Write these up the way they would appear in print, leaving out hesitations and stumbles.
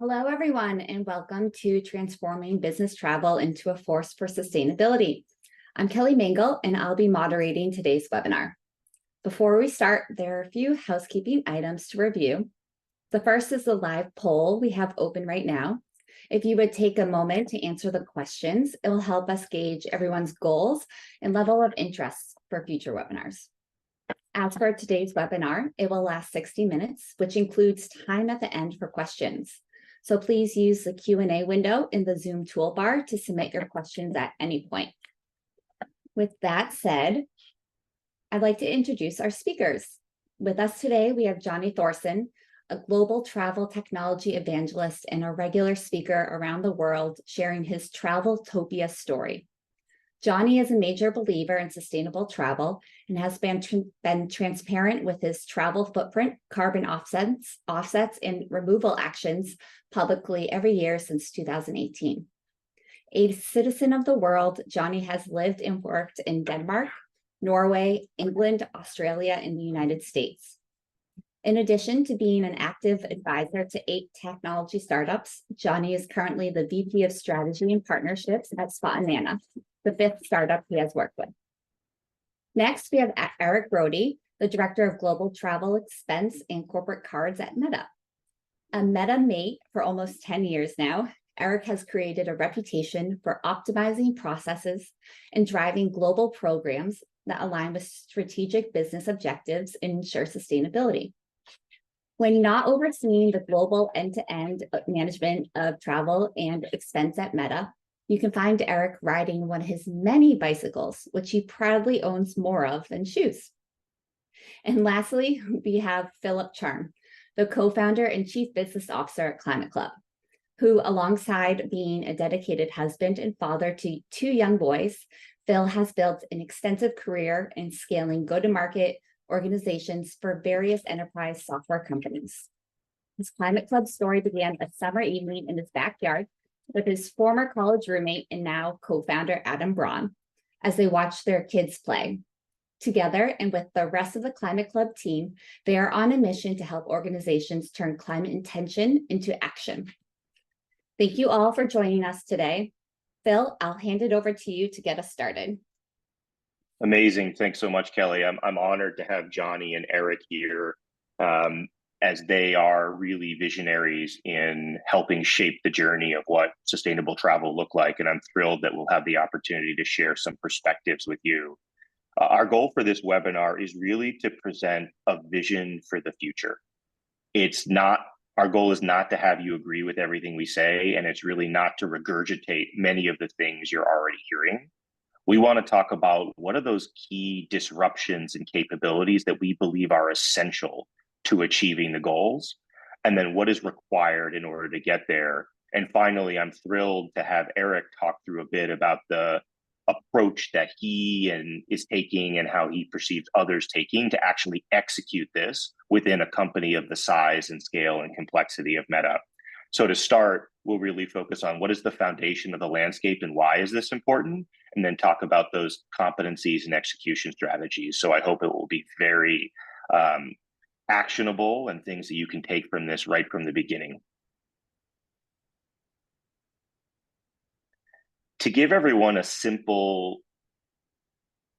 Hello, everyone, and welcome to Transforming Business Travel into a Force for Sustainability. I'm Kelly Mangle, and I'll be moderating today's webinar. Before we start, there are a few housekeeping items to review. The first is the live poll we have open right now. If you would take a moment to answer the questions, it will help us gauge everyone's goals and level of interest for future webinars. As for today's webinar, it will last 60 minutes, which includes time at the end for questions. So please use the Q&A window in the Zoom toolbar to submit your questions at any point. With that said, I'd like to introduce our speakers. With us today, we have Johnny Thorson, a global travel technology evangelist and a regular speaker around the world sharing his Traveltopia story. Johnny is a major believer in sustainable travel and has been transparent with his travel footprint, carbon offsets, and removal actions publicly every year since 2018. A citizen of the world, Johnny has lived and worked in Denmark, Norway, England, Australia, and the United States. In addition to being an active advisor to 8 technology startups, Johnny is currently the VP of Strategy and Partnerships at Spotnana, the 5th startup he has worked with. Next, we have Eric Brody, the Director of Global Travel Expense and Corporate Cards at Meta. A Meta mate for almost 10 years now, Eric has created a reputation for optimizing processes and driving global programs that align with strategic business objectives and ensure sustainability. When not overseeing the global end-to-end management of travel and expense at Meta, you can find Eric riding one of his many bicycles, which he proudly owns more of than shoes. And lastly, we have Philip Charm, the co-founder and chief business officer at Climate Club, who, alongside being a dedicated husband and father to 2 young boys, Phil has built an extensive career in scaling go-to-market organizations for various enterprise software companies. His Climate Club story began a summer evening in his backyard with his former college roommate and now co-founder Adam Braun as they watched their kids play. Together and with the rest of the Climate Club team, they are on a mission to help organizations turn climate intention into action. Thank you all for joining us today. Phil, I'll hand it over to you to get us started. Amazing. Thanks so much, Kelly. I'm honored to have Johnny and Eric here as they are really visionaries in helping shape the journey of what sustainable travel look like. And I'm thrilled that we'll have the opportunity to share some perspectives with you. Our goal for this webinar is really to present a vision for the future. Our goal is not to have you agree with everything we say, and it's really not to regurgitate many of the things you're already hearing. We want to talk about what are those key disruptions and capabilities that we believe are essential to achieving the goals, and then what is required in order to get there. And finally, I'm thrilled to have Eric talk through a bit about the approach that he is taking and how he perceives others taking to actually execute this within a company of the size and scale and complexity of Meta. So to start, we'll really focus on what is the foundation of the landscape and why is this important, and then talk about those competencies and execution strategies. So I hope it will be very actionable and things that you can take from this right from the beginning. To give everyone a simple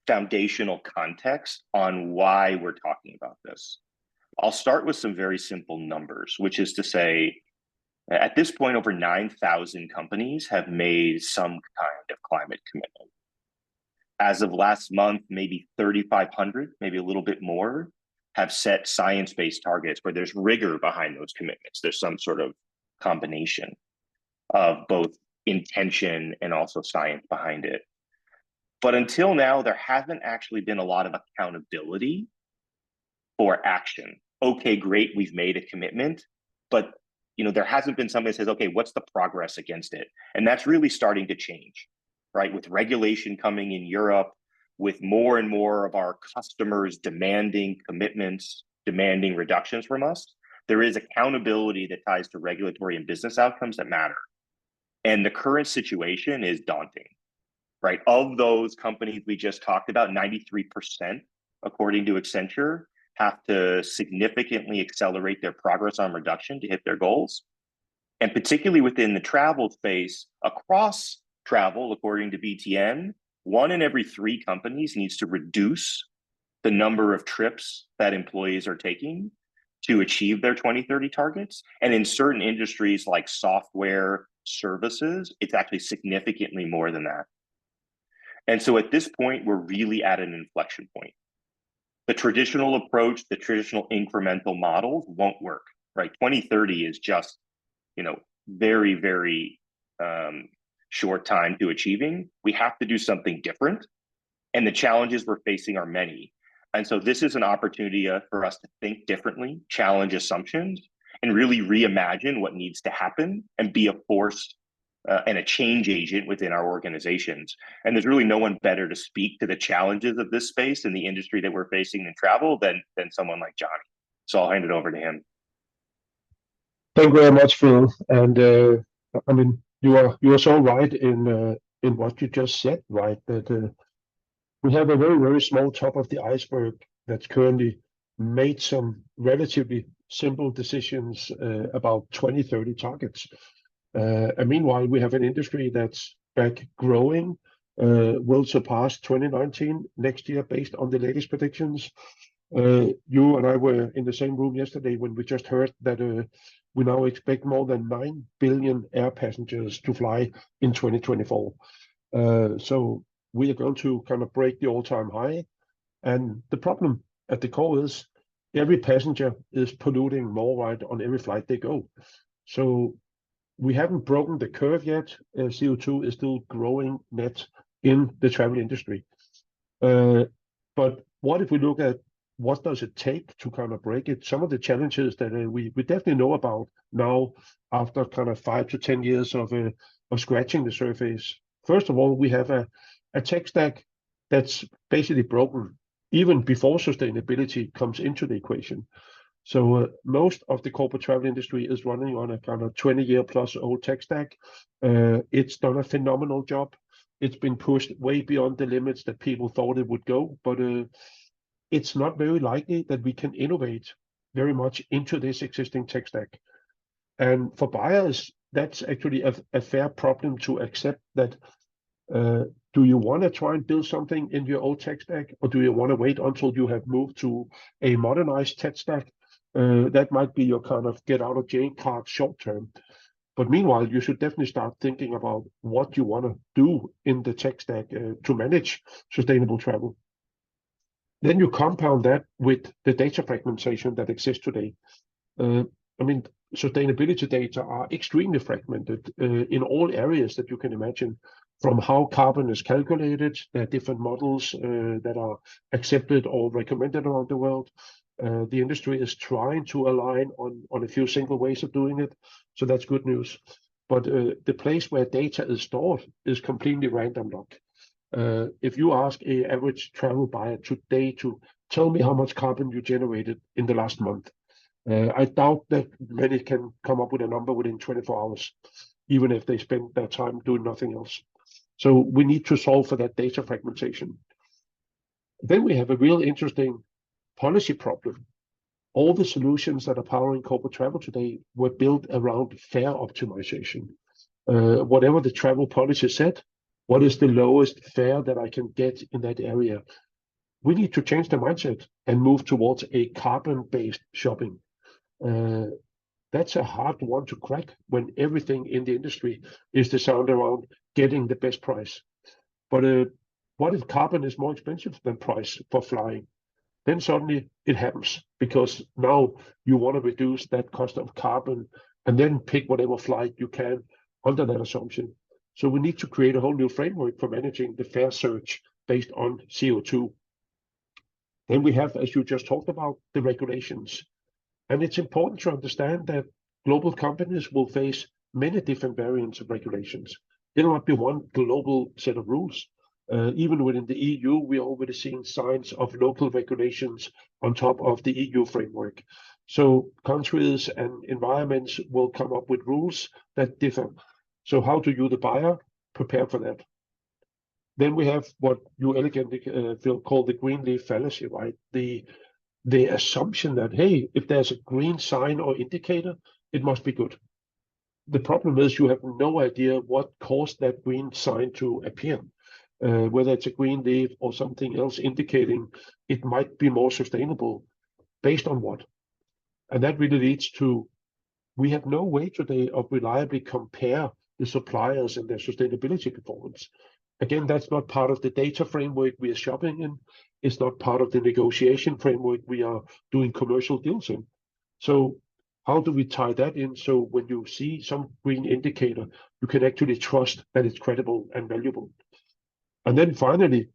foundational context on why we're talking about this, I'll start with some very simple numbers, which is to say, at this point, over 9,000 companies have made some kind of climate commitment. As of last month, maybe 3,500, maybe a little bit more, have set science-based targets where there's rigor behind those commitments. There's some sort of combination of both intention and also science behind it. But until now, there hasn't actually been a lot of accountability for action. Okay, great, we've made a commitment, but there hasn't been something that says, okay, what's the progress against it? And that's really starting to change, right? With regulation coming in Europe, with more and more of our customers demanding commitments, demanding reductions from us, there is accountability that ties to regulatory and business outcomes that matter. And the current situation is daunting, right? Of those companies we just talked about, 93%, according to Accenture, have to significantly accelerate their progress on reduction to hit their goals. And particularly within the travel space, across travel, according to BTN, 1 in every 3 companies needs to reduce the number of trips that employees are taking to achieve their 2030 targets. And in certain industries like software services, it's actually significantly more than that. And so at this point, we're really at an inflection point. The traditional approach, the traditional incremental models won't work, right? 2030 is just, very, very short time to achieving. We have to do something different. And the challenges we're facing are many. And so this is an opportunity for us to think differently, challenge assumptions, and really reimagine what needs to happen and be a force and a change agent within our organizations. And there's really no one better to speak to the challenges of this space and the industry that we're facing in travel than someone like Johnny. So I'll hand it over to him. Thank you very much, Phil. And you are so right in what you just said, right? That we have a very, very small top of the iceberg that's currently made some relatively simple decisions about 2030 targets. And meanwhile, we have an industry that's back growing, will surpass 2019 next year based on the latest predictions. You and I were in the same room yesterday when we just heard that we now expect more than 9 billion air passengers to fly in 2024. So we are going to kind of break the all-time high. And the problem at the core is every passenger is polluting more, right, on every flight they go. So we haven't broken the curve yet. CO2 is still growing net in the travel industry. But what if we look at what does it take to kind of break it? Some of the challenges that we definitely know about now after kind of 5 to 10 years of scratching the surface. First of all, we have a tech stack that's basically broken even before sustainability comes into the equation. So most of the corporate travel industry is running on a kind of 20-year plus old tech stack. It's done a phenomenal job. It's been pushed way beyond the limits that people thought it would go, but it's not very likely that we can innovate very much into this existing tech stack. And for buyers, that's actually a fair problem to accept that. Do you want to try and build something in your old tech stack, or do you want to wait until you have moved to a modernized tech stack? That might be your kind of get out of jail card short term. But meanwhile, you should definitely start thinking about what you want to do in the tech stack to manage sustainable travel. Then you compound that with the data fragmentation that exists today. Sustainability data are extremely fragmented in all areas that you can imagine, from how carbon is calculated. There are different models that are accepted or recommended around the world. The industry is trying to align on a few single ways of doing it, so that's good news. But the place where data is stored is completely random locked. If you ask an average travel buyer today to tell me how much carbon you generated in the last month, I doubt that many can come up with a number within 24 hours, even if they spend their time doing nothing else. So we need to solve for that data fragmentation. Then we have a real interesting policy problem. All the solutions that are powering corporate travel today were built around fare optimization. Whatever the travel policy said, what is the lowest fare that I can get in that area? We need to change the mindset and move towards a carbon-based shopping. That's a hard one to crack when everything in the industry is designed around getting the best price. But what if carbon is more expensive than price for flying? Then suddenly it happens, because now you want to reduce that cost of carbon and then pick whatever flight you can under that assumption. So we need to create a whole new framework for managing the fare search based on CO2. Then we have, as you just talked about, the regulations. And it's important to understand that global companies will face many different variants of regulations. There will not be one global set of rules. Even within the EU, we're already seeing signs of local regulations on top of the EU framework. So countries and environments will come up with rules that differ. So how do you, the buyer, prepare for that? Then we have what you elegantly call the green leaf fallacy, right? The assumption that, hey, if there's a green sign or indicator, it must be good. the problem is you have no idea what caused that green sign to appear, whether it's a green leaf or something else indicating it might be more sustainable based on what. And that really leads to, we have no way today of reliably compare the suppliers and their sustainability performance. Again, that's not part of the data framework we are shopping in. It's not part of the negotiation framework we are doing commercial deals in. So how do we tie that in so when you see some green indicator, you can actually trust that it's credible and valuable? And then finally,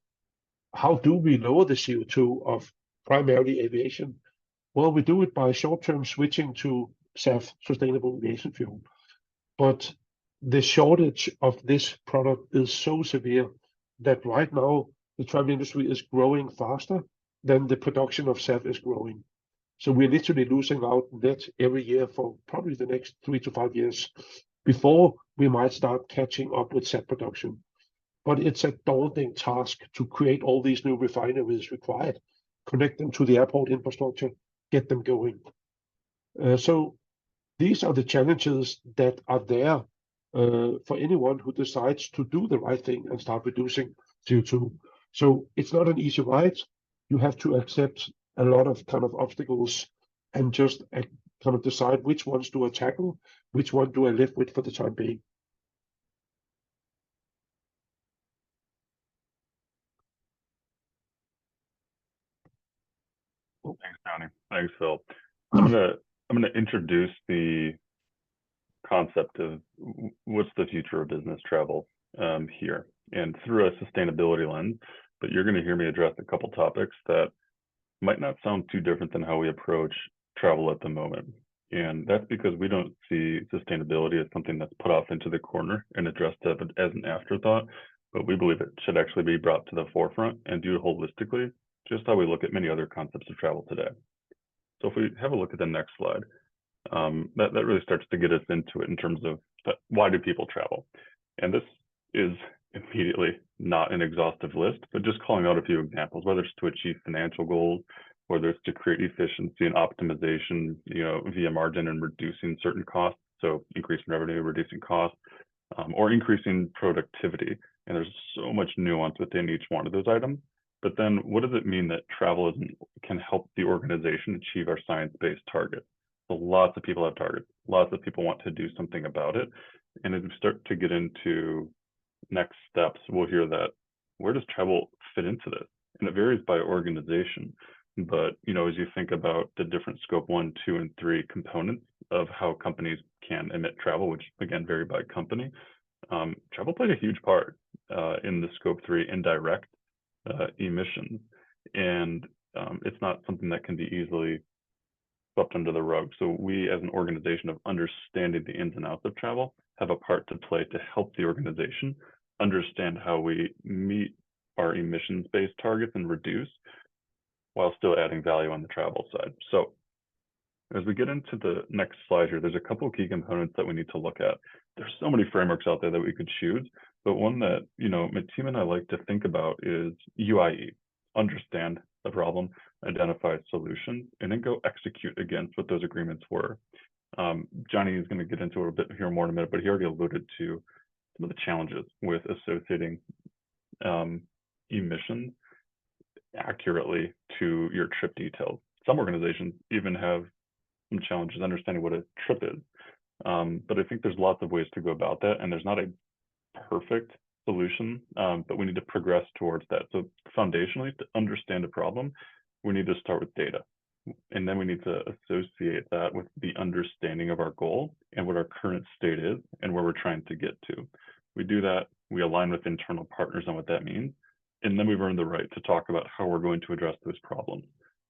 how do we lower the CO2 of primarily aviation? Well, we do it by short-term switching to SAF, sustainable aviation fuel. But the shortage of this product is so severe that right now the travel industry is growing faster than the production of SAF is growing. So we're literally losing out net every year for probably the next 3 to 5 years before we might start catching up with SAF production. But it's a daunting task to create all these new refineries required, connect them to the airport infrastructure, get them going. So these are the challenges that are there for anyone who decides to do the right thing and start reducing CO2. So it's not an easy ride. You have to accept a lot of kind of obstacles and just kind of decide which ones do I tackle, which one do I live with for the time being. Thanks, Johnny. Thanks, Phil. I'm gonna introduce the concept of what's the future of business travel here, and through a sustainability lens. But you're going to hear me address a couple topics that might not sound too different than how we approach travel at the moment. And that's because we don't see sustainability as something that's put off into the corner and addressed as an afterthought, but we believe it should actually be brought to the forefront and viewed holistically, just how we look at many other concepts of travel today. So if we have a look at the next slide, that really starts to get us into it in terms of why do people travel? And this is immediately not an exhaustive list, but just calling out a few examples, whether it's to achieve financial goals, whether it's to create efficiency and optimization, via margin and reducing certain costs, so increasing revenue, reducing costs, or increasing productivity. And there's so much nuance within each one of those items. But then what does it mean that travel can help the organization achieve our science-based targets? So lots of people have targets. Lots of people want to do something about it. And as we start to get into next steps, we'll hear that where does travel fit into this? And it varies by organization. But, as you think about the different scope 1, 2, and 3 components of how companies can emit travel, which again vary by company, travel played a huge part in the scope 3 indirect emissions. And it's not something that can be easily swept under the rug. So we, as an organization of understanding the ins and outs of travel, have a part to play to help the organization understand how we meet our emissions-based targets and reduce while still adding value on the travel side. So as we get into the next slide here, there's a couple of key components that we need to look at. There's so many frameworks out there that we could choose, but one that, my team and I like to think about is UIE, understand the problem, identify solutions, and then go execute against what those agreements were. Johnny is going to get into it a bit here more in a minute, but he already alluded to some of the challenges with associating emissions accurately to your trip details. Some organizations even have some challenges understanding what a trip is. But I think there's lots of ways to go about that, and there's not a perfect solution, but we need to progress towards that. So foundationally, to understand a problem, we need to start with data. And then we need to associate that with the understanding of our goal and what our current state is and where we're trying to get to. We do that, we align with internal partners on what that means, and then we've earned the right to talk about how we're going to address those problems.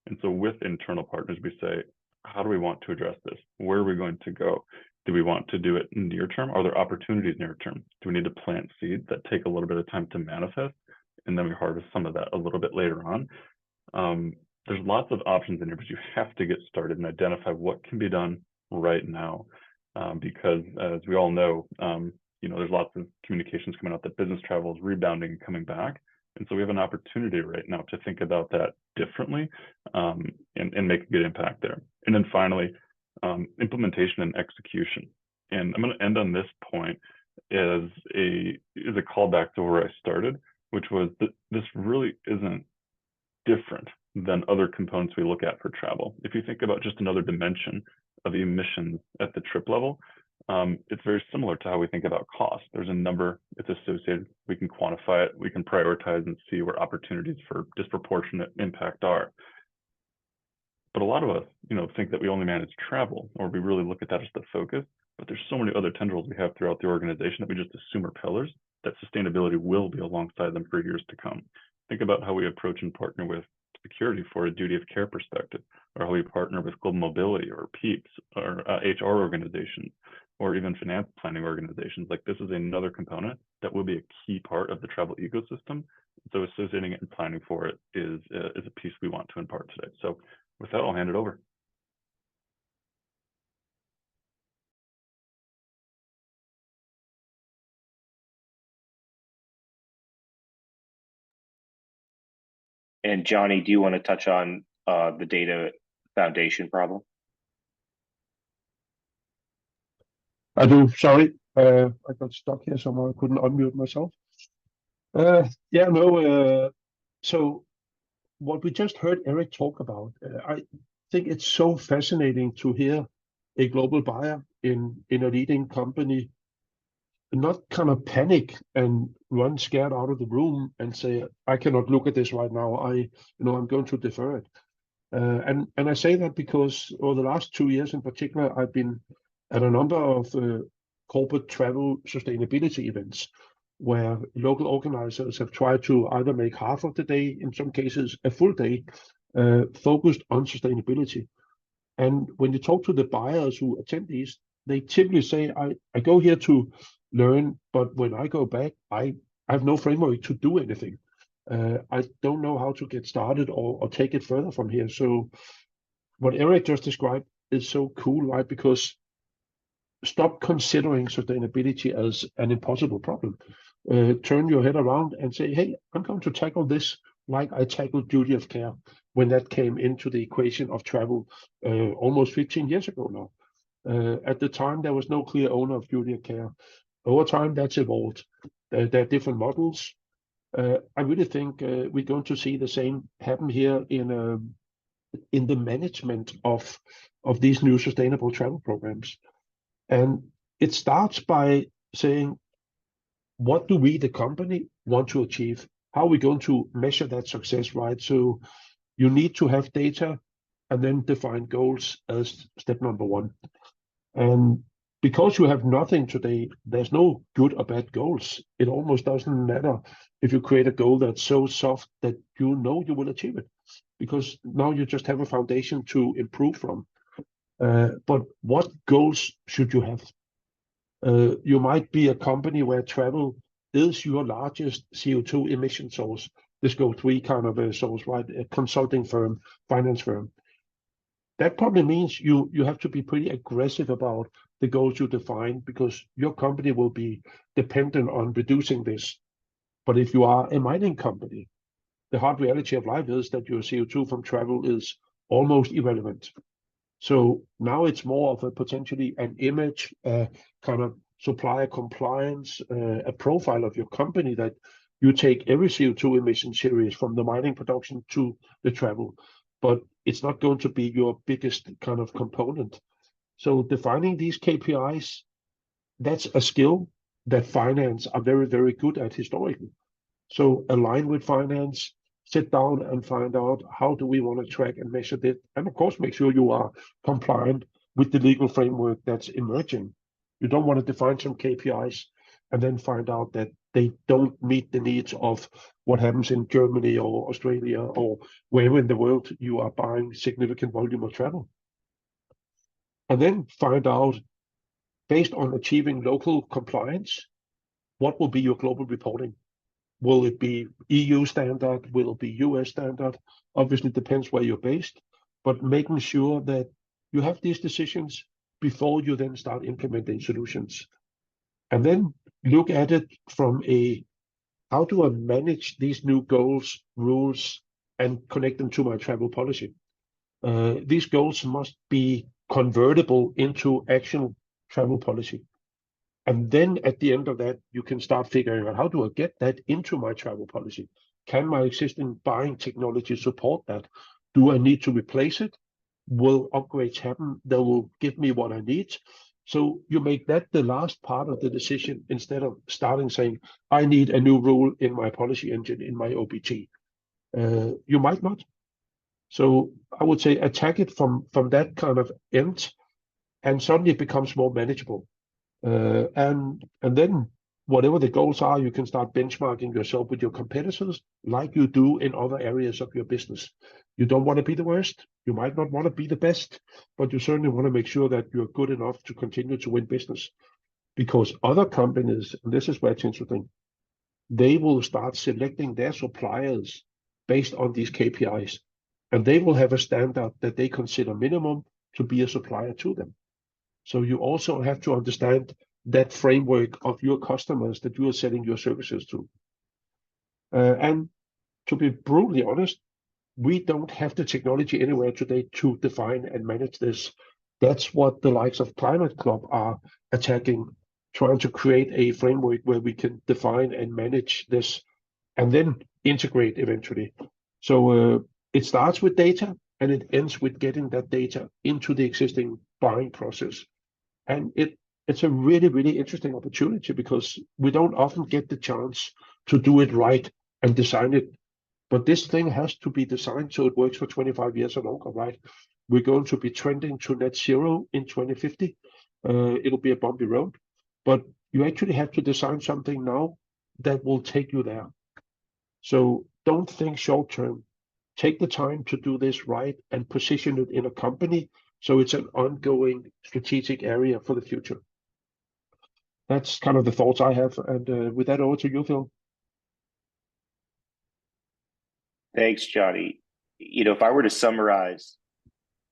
And so with internal partners, we say, how do we want to address this? Where are we going to go? Do we want to do it near term? Are there opportunities near term? Do we need to plant seeds that take a little bit of time to manifest? And then we harvest some of that a little bit later on. There's lots of options in here, but you have to get started and identify what can be done right now. Because as we all know, there's lots of communications coming out that business travel is rebounding and coming back. And so we have an opportunity right now to think about that differently and make a good impact there. And then finally, implementation and execution. And I'm going to end on this point as a callback to where I started, which was that this really isn't different than other components we look at for travel. If you think about just another dimension of emissions at the trip level, it's very similar to how we think about cost. There's a number, it's associated, we can quantify it, we can prioritize and see where opportunities for disproportionate impact are. But a lot of us, think that we only manage travel, or we really look at that as the focus. But there's so many other tendrils we have throughout the organization that we just assume are pillars, that sustainability will be alongside them for years to come. Think about how we approach and partner with security for a duty of care perspective, or how we partner with global mobility or PEEPs or HR organizations, or even finance planning organizations. Like, this is another component that will be a key part of the travel ecosystem. So associating it and planning for it is a piece we want to impart today. So with that, I'll hand it over. And Johnny, do you want to touch on the data foundation problem? I do. Sorry, I got stuck here somewhere. I couldn't unmute myself. So what we just heard Eric talk about, I think it's so fascinating to hear a global buyer in a leading company not kind of panic and run scared out of the room and say, I cannot look at this right now. I'm going to defer it. And I say that because over the last 2 years in particular, I've been at a number of corporate travel sustainability events where local organizers have tried to either make half of the day, in some cases a full day, focused on sustainability. And when you talk to the buyers who attend these, they typically say, I go here to learn, but when I go back, I have no framework to do anything. I don't know how to get started or take it further from here. So what Eric just described is so cool, right? Because stop considering sustainability as an impossible problem. Turn your head around and say, hey, I'm going to tackle this like I tackled duty of care when that came into the equation of travel almost 15 years ago now. At the time, there was no clear owner of duty of care. Over time, that's evolved. There are different models. I really think we're going to see the same happen here in the management of these new sustainable travel programs. And it starts by saying, what do we, the company, want to achieve? How are we going to measure that success, right? So you need to have data and then define goals as step number one. And because you have nothing today, there's no good or bad goals. It almost doesn't matter if you create a goal that's so soft that you know you will achieve it, because now you just have a foundation to improve from. But what goals should you have? You might be a company where travel is your largest CO2 emission source, the Scope 3 kind of a source, right? A consulting firm, finance firm. That probably means you have to be pretty aggressive about the goals you define, because your company will be dependent on reducing this. But if you are a mining company, the hard reality of life is that your CO2 from travel is almost irrelevant. So now it's more of a potentially an image, kind of supplier compliance, a profile of your company that you take every CO2 emission series from the mining production to the travel, but it's not going to be your biggest kind of component. So defining these KPIs, that's a skill that finance are very, very good at historically. So align with finance, sit down and find out how do we want to track and measure that. And of course, make sure you are compliant with the legal framework that's emerging. You don't want to define some KPIs and then find out that they don't meet the needs of what happens in Germany or Australia or wherever in the world you are buying significant volume of travel. And then find out, based on achieving local compliance, what will be your global reporting? Will it be EU standard? Will it be US standard? Obviously, it depends where you're based, but making sure that you have these decisions before you then start implementing solutions. And then look at it from how do I manage these new goals, rules, and connect them to my travel policy? These goals must be convertible into action travel policy. And then at the end of that, you can start figuring out, how do I get that into my travel policy? Can my existing buying technology support that? Do I need to replace it? Will upgrades happen that will give me what I need? So you make that the last part of the decision instead of starting saying, I need a new rule in my policy engine, in my OBT. You might not. So I would say attack it from that kind of end, and suddenly it becomes more manageable. And then whatever the goals are, you can start benchmarking yourself with your competitors like you do in other areas of your business. You don't want to be the worst. You might not want to be the best, but you certainly want to make sure that you're good enough to continue to win business. Because other companies, and this is where it's interesting, they will start selecting their suppliers based on these KPIs. And they will have a standard that they consider minimum to be a supplier to them. So you also have to understand that framework of your customers that you are selling your services to. And to be brutally honest, we don't have the technology anywhere today to define and manage this. That's what the likes of Climate Club are attacking, trying to create a framework where we can define and manage this and then integrate eventually. So it starts with data and it ends with getting that data into the existing buying process. And it's a really, really interesting opportunity because we don't often get the chance to do it right and design it. But this thing has to be designed so it works for 25 years or longer, right? We're going to be trending to net zero in 2050. It'll be a bumpy road, but you actually have to design something now that will take you there. So don't think short term. Take the time to do this right and position it in a company so it's an ongoing strategic area for the future. That's kind of the thoughts I have. And with that, over to you, Phil. Thanks, Johnny. If I were to summarize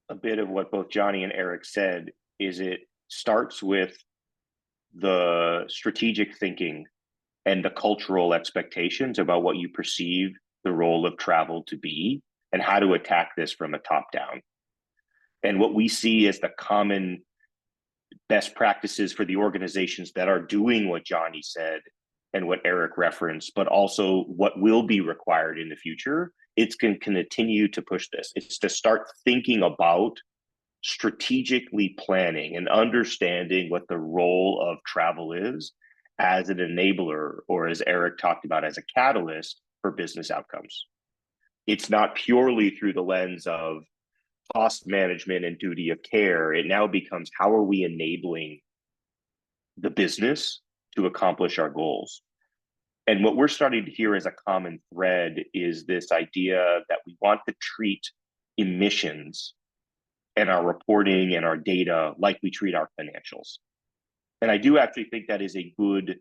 a bit of what both Johnny and Eric said, is it starts with the strategic thinking and the cultural expectations about what you perceive the role of travel to be and how to attack this from a top down. And what we see as the common best practices for the organizations that are doing what Johnny said and what Eric referenced, but also what will be required in the future, it's going to continue to push this. It's to start thinking about strategically planning and understanding what the role of travel is as an enabler, or as Eric talked about, as a catalyst for business outcomes. It's not purely through the lens of cost management and duty of care. It now becomes, how are we enabling the business to accomplish our goals? And what we're starting to hear as a common thread is this idea that we want to treat emissions and our reporting and our data like we treat our financials. And I do actually think that is a good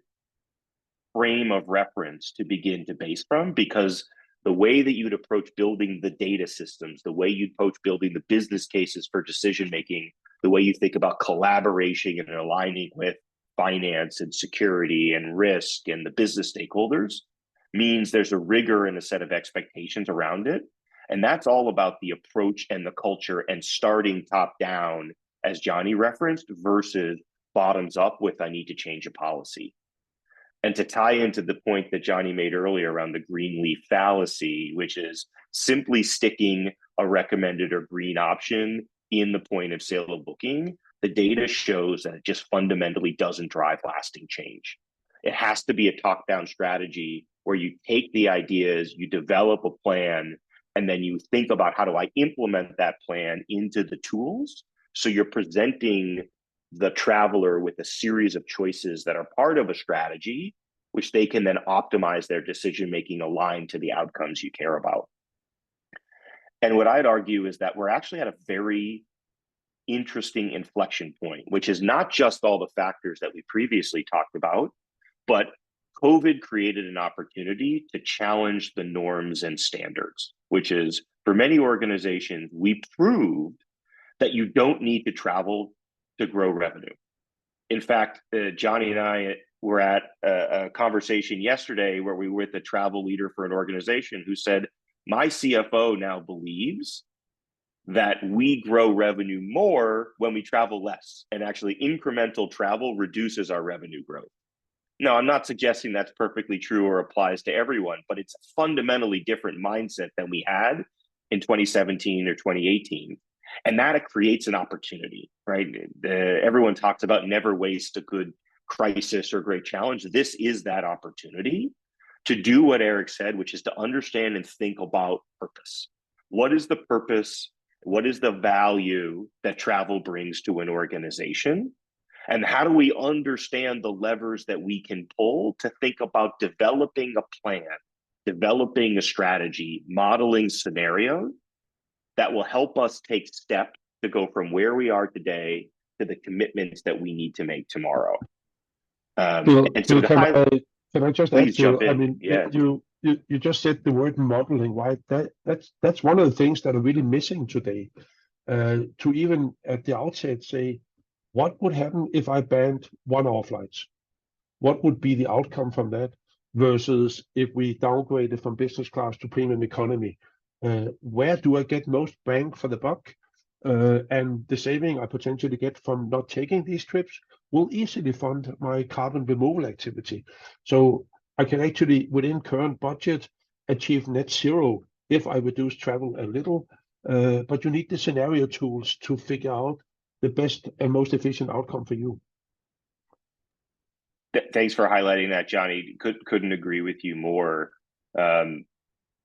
frame of reference to begin to base from, because the way that you'd approach building the data systems, the way you'd approach building the business cases for decision making, the way you think about collaboration and aligning with finance and security and risk and the business stakeholders means there's a rigor and a set of expectations around it. And that's all about the approach and the culture and starting top down, as Johnny referenced, versus bottoms up with, I need to change a policy. And to tie into the point that Johnny made earlier around the green leaf fallacy, which is simply sticking a recommended or green option in the point of sale of booking, the data shows that it just fundamentally doesn't drive lasting change. It has to be a top-down strategy where you take the ideas, you develop a plan, and then you think about, how do I implement that plan into the tools? So you're presenting the traveler with a series of choices that are part of a strategy, which they can then optimize their decision-making aligned to the outcomes you care about. And what I'd argue is that we're actually at a very interesting inflection point, which is not just all the factors that we previously talked about, but COVID created an opportunity to challenge the norms and standards, which is, for many organizations, we proved that you don't need to travel to grow revenue. In fact, Johnny and I were at a conversation yesterday where we were with a travel leader for an organization who said, my CFO now believes that we grow revenue more when we travel less, and actually incremental travel reduces our revenue growth. Now, I'm not suggesting that's perfectly true or applies to everyone, but it's a fundamentally different mindset than we had in 2017 or 2018. And that creates an opportunity, right? Everyone talks about never waste a good crisis or great challenge. This is that opportunity to do what Eric said, which is to understand and think about purpose. What is the purpose? What is the value that travel brings to an organization? And how do we understand the levers that we can pull to think about developing a plan, developing a strategy, modeling scenarios that will help us take steps to go from where we are today to the commitments that we need to make tomorrow. Phil, And so can I just add please jump to, I in. mean, Yeah. you just said the word modeling, right? That's one of the things that are really missing today. To even at the outset say, what would happen if I banned 1-hour flights? What would be the outcome from that versus if we downgraded from business class to premium economy? Where do I get most bang for the buck? And the saving I potentially get from not taking these trips will easily fund my carbon removal activity. So I can actually, within current budget, achieve net zero if I reduce travel a little. But you need the scenario tools to figure out the best and most efficient outcome for you. Thanks for highlighting that, Johnny. Couldn't agree with you more.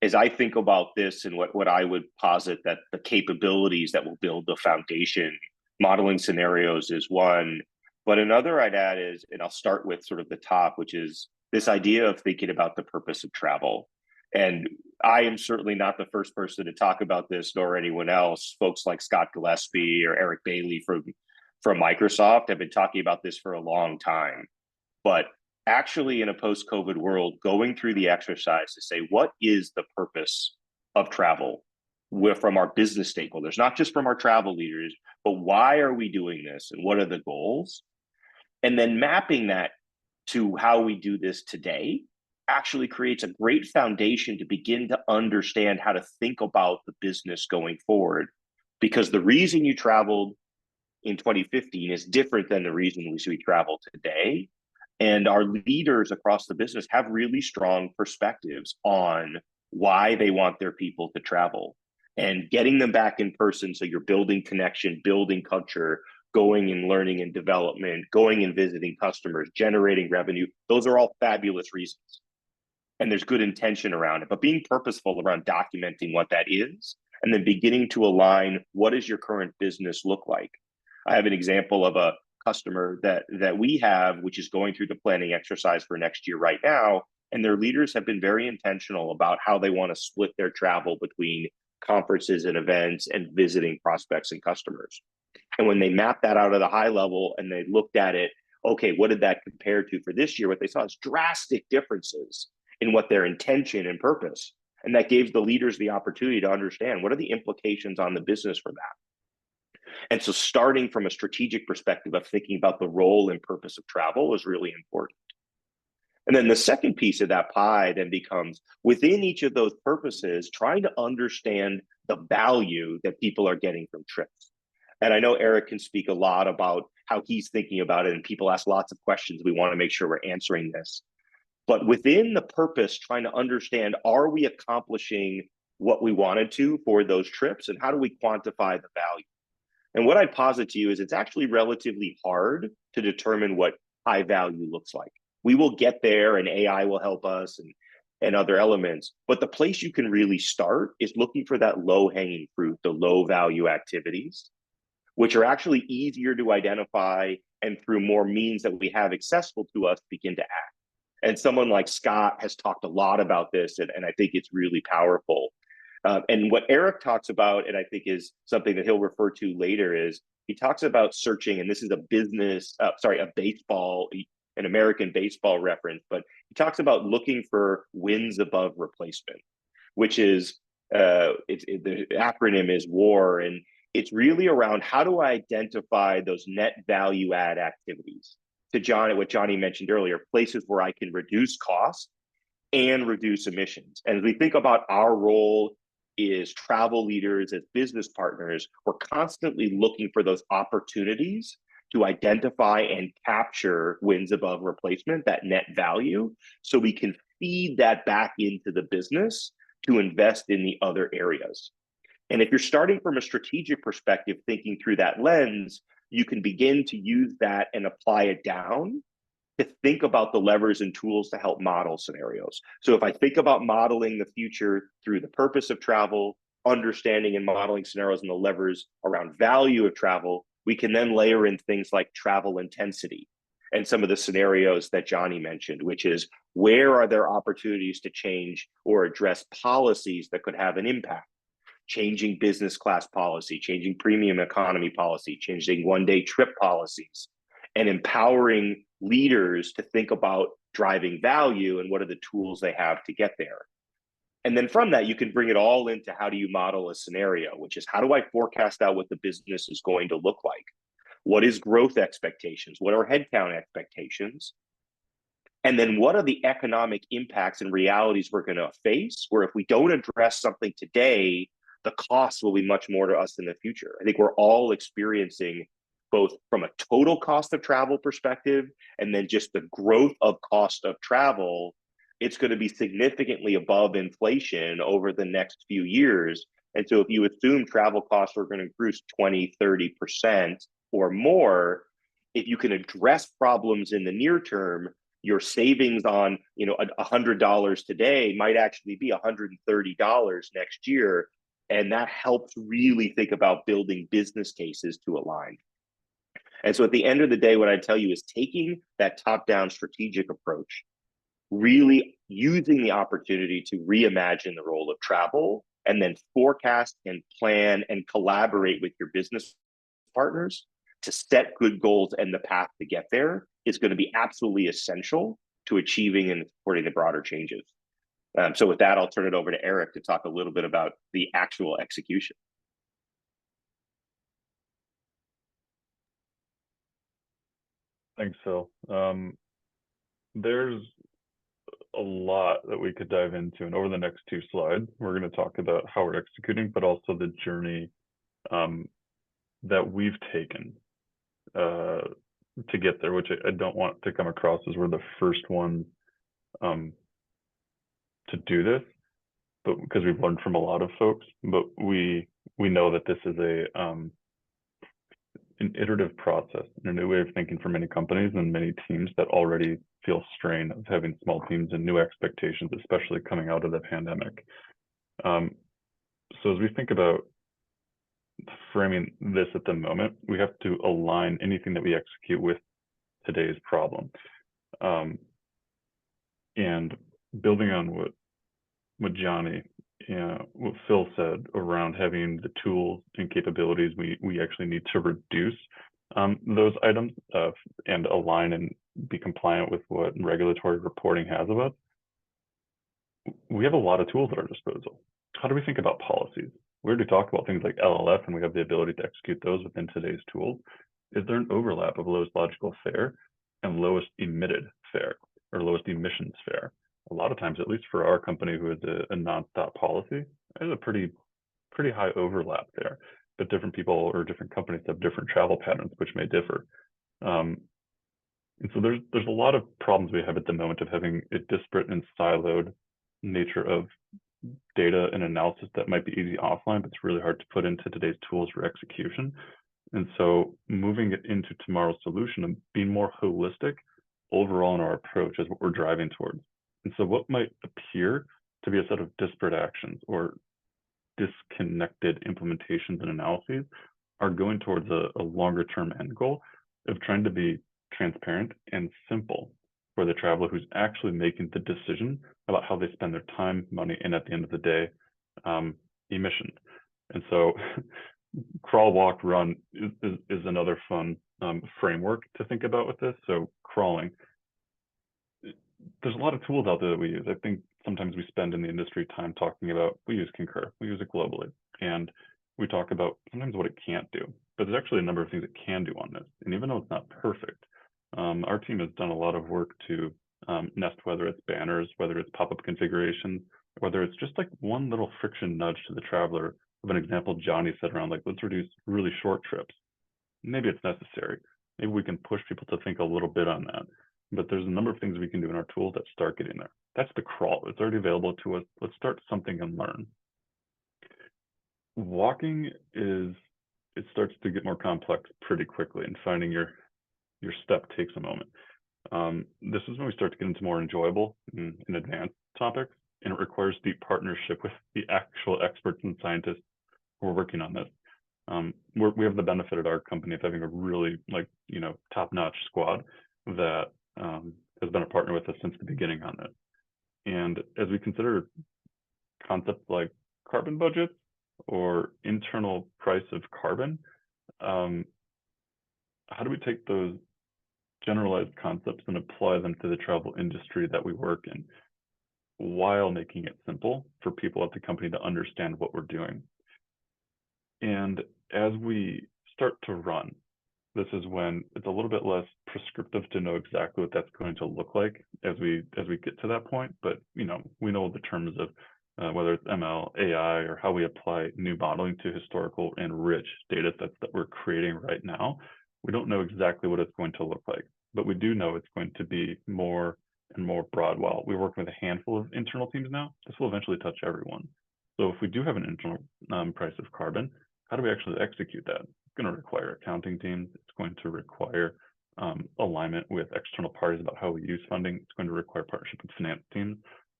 As I think about this and what I would posit that the capabilities that will build the foundation, modeling scenarios is one. But another I'd add is, and I'll start with sort of the top, which is this idea of thinking about the purpose of travel. And I am certainly not the first person to talk about this, nor anyone else. Folks like Scott Gillespie or Eric Bailey from Microsoft have been talking about this for a long time. But actually, in a post-COVID world, going through the exercise to say, what is the purpose of travel from our business stakeholders, not just from our travel leaders, but why are we doing this and what are the goals? And then mapping that to how we do this today actually creates a great foundation to begin to understand how to think about the business going forward. Because the reason you traveled in 2015 is different than the reason we travel today. And our leaders across the business have really strong perspectives on why they want their people to travel and getting them back in person. So you're building connection, building culture, going and learning and development, going and visiting customers, generating revenue. Those are all fabulous reasons. And there's good intention around it, but being purposeful around documenting what that is, and then beginning to align, what does your current business look like? I have an example of a customer that we have, which is going through the planning exercise for next year right now. And their leaders have been very intentional about how they want to split their travel between conferences and events and visiting prospects and customers. And when they mapped that out at a high level and they looked at it, okay, what did that compare to for this year? What they saw is drastic differences in what their intention and purpose. And that gave the leaders the opportunity to understand what are the implications on the business for that. And so starting from a strategic perspective of thinking about the role and purpose of travel is really important. And then the second piece of that pie then becomes within each of those purposes, trying to understand the value that people are getting from trips. And I know Eric can speak a lot about how he's thinking about it, and people ask lots of questions. We want to make sure we're answering this. But within the purpose, trying to understand, are we accomplishing what we wanted to for those trips, and how do we quantify the value? And what I'd posit to you is it's actually relatively hard to determine what high value looks like. We will get there and AI will help us and other elements. But the place you can really start is looking for that low-hanging fruit, the low-value activities, which are actually easier to identify and through more means that we have accessible to us begin to act. And someone like Scott has talked a lot about this, and I think it's really powerful. And what Eric talks about, and I think is something that he'll refer to later, is he talks about searching, and this is an American baseball reference, but he talks about looking for wins above replacement, which is, the acronym is WAR, and it's really around how do I identify those net value add activities. To what Johnny mentioned earlier, places where I can reduce costs and reduce emissions. And as we think about our role is travel leaders, as business partners, we're constantly looking for those opportunities to identify and capture wins above replacement, that net value, so we can feed that back into the business to invest in the other areas. And if you're starting from a strategic perspective, thinking through that lens, you can begin to use that and apply it down to think about the levers and tools to help model scenarios. So if I think about modeling the future through the purpose of travel, understanding and modeling scenarios and the levers around value of travel, we can then layer in things like travel intensity and some of the scenarios that Johnny mentioned, which is where are there opportunities to change or address policies that could have an impact? Changing business class policy, changing premium economy policy, changing one-day trip policies, and empowering leaders to think about driving value and what are the tools they have to get there. And then from that, you can bring it all into how do you model a scenario, which is how do I forecast out what the business is going to look like? What is growth expectations? What are headcount expectations? And then what are the economic impacts and realities we're going to face, where if we don't address something today, the cost will be much more to us in the future. I think we're all experiencing, both from a total cost of travel perspective and then just the growth of cost of travel, it's going to be significantly above inflation over the next few years. And so if you assume travel costs are going to increase 20, 30% or more, if you can address problems in the near term, your savings on $100 today might actually be $130 next year. And that helps really think about building business cases to align. And so at the end of the day, what I tell you is taking that top-down strategic approach, really using the opportunity to reimagine the role of travel, and then forecast and plan and collaborate with your business partners to set good goals, and the path to get there is going to be absolutely essential to achieving and supporting the broader changes. So with that, I'll turn it over to Eric to talk a little bit about the actual execution. Thanks, Phil. There's a lot that we could dive into, and over the next two slides, we're going to talk about how we're executing, but also the journey that we've taken to get there, which I don't want to come across as we're the first ones to do this, but because we've learned from a lot of folks, but we know that this is an iterative process and a new way of thinking for many companies and many teams that already feel strain of having small teams and new expectations, especially coming out of the pandemic. So as we think about framing this at the moment, we have to align anything that we execute with today's problem. And building on what Johnny, what Phil said around having the tools and capabilities, we actually need to reduce those items and align and be compliant with what regulatory reporting has of us. We have a lot of tools at our disposal. How do we think about policies? We already talked about things like LLF, and we have the ability to execute those within today's tools. Is there an overlap of lowest logical fare and lowest emitted fare or lowest emissions fare? A lot of times, at least for our company, who is a nonstop policy, there's a pretty high overlap there. But different people or different companies have different travel patterns, which may differ. And so there's a lot of problems we have at the moment of having a disparate and siloed nature of data and analysis that might be easy offline, but it's really hard to put into today's tools for execution. And so moving it into tomorrow's solution and being more holistic overall in our approach is what we're driving towards. And so what might appear to be a set of disparate actions or disconnected implementations and analyses are going towards a longer term end goal of trying to be transparent and simple for the traveler who's actually making the decision about how they spend their time, money, and at the end of the day, emissions. And so crawl, walk, run is another fun framework to think about with this. So crawling, there's a lot of tools out there that we use. I think sometimes we spend in the industry time talking about, we use Concur, we use it globally, and we talk about sometimes what it can't do, but there's actually a number of things it can do on this. And even though it's not perfect, our team has done a lot of work to nest, whether it's banners, whether it's pop-up configurations, whether it's just like one little friction nudge to the traveler of an example Johnny said around like, let's reduce really short trips. Maybe it's necessary. Maybe we can push people to think a little bit on that. But there's a number of things we can do in our tools that start getting there. That's the crawl. It's already available to us. Let's start something and learn. Walking it starts to get more complex pretty quickly, and finding your step takes a moment. This is when we start to get into more enjoyable and advanced topics, and it requires deep partnership with the actual experts and scientists who are working on this. We have the benefit at our company of having a really top-notch squad that has been a partner with us since the beginning on this. And as we consider concepts like carbon budgets or internal price of carbon, how do we take those generalized concepts and apply them to the travel industry that we work in, while making it simple for people at the company to understand what we're doing? And as we start to run, this is when it's a little bit less prescriptive to know exactly what that's going to look like as we get to that point. But we know the terms of whether it's ML, AI, or how we apply new modeling to historical and rich data sets that we're creating right now. We don't know exactly what it's going to look like, but we do know it's going to be more and more broad. While we're working with a handful of internal teams now, this will eventually touch everyone. So if we do have an internal price of carbon, how do we actually execute that? It's going to require accounting teams. It's going to require alignment with external parties about how we use funding. It's going to require partnership with finance teams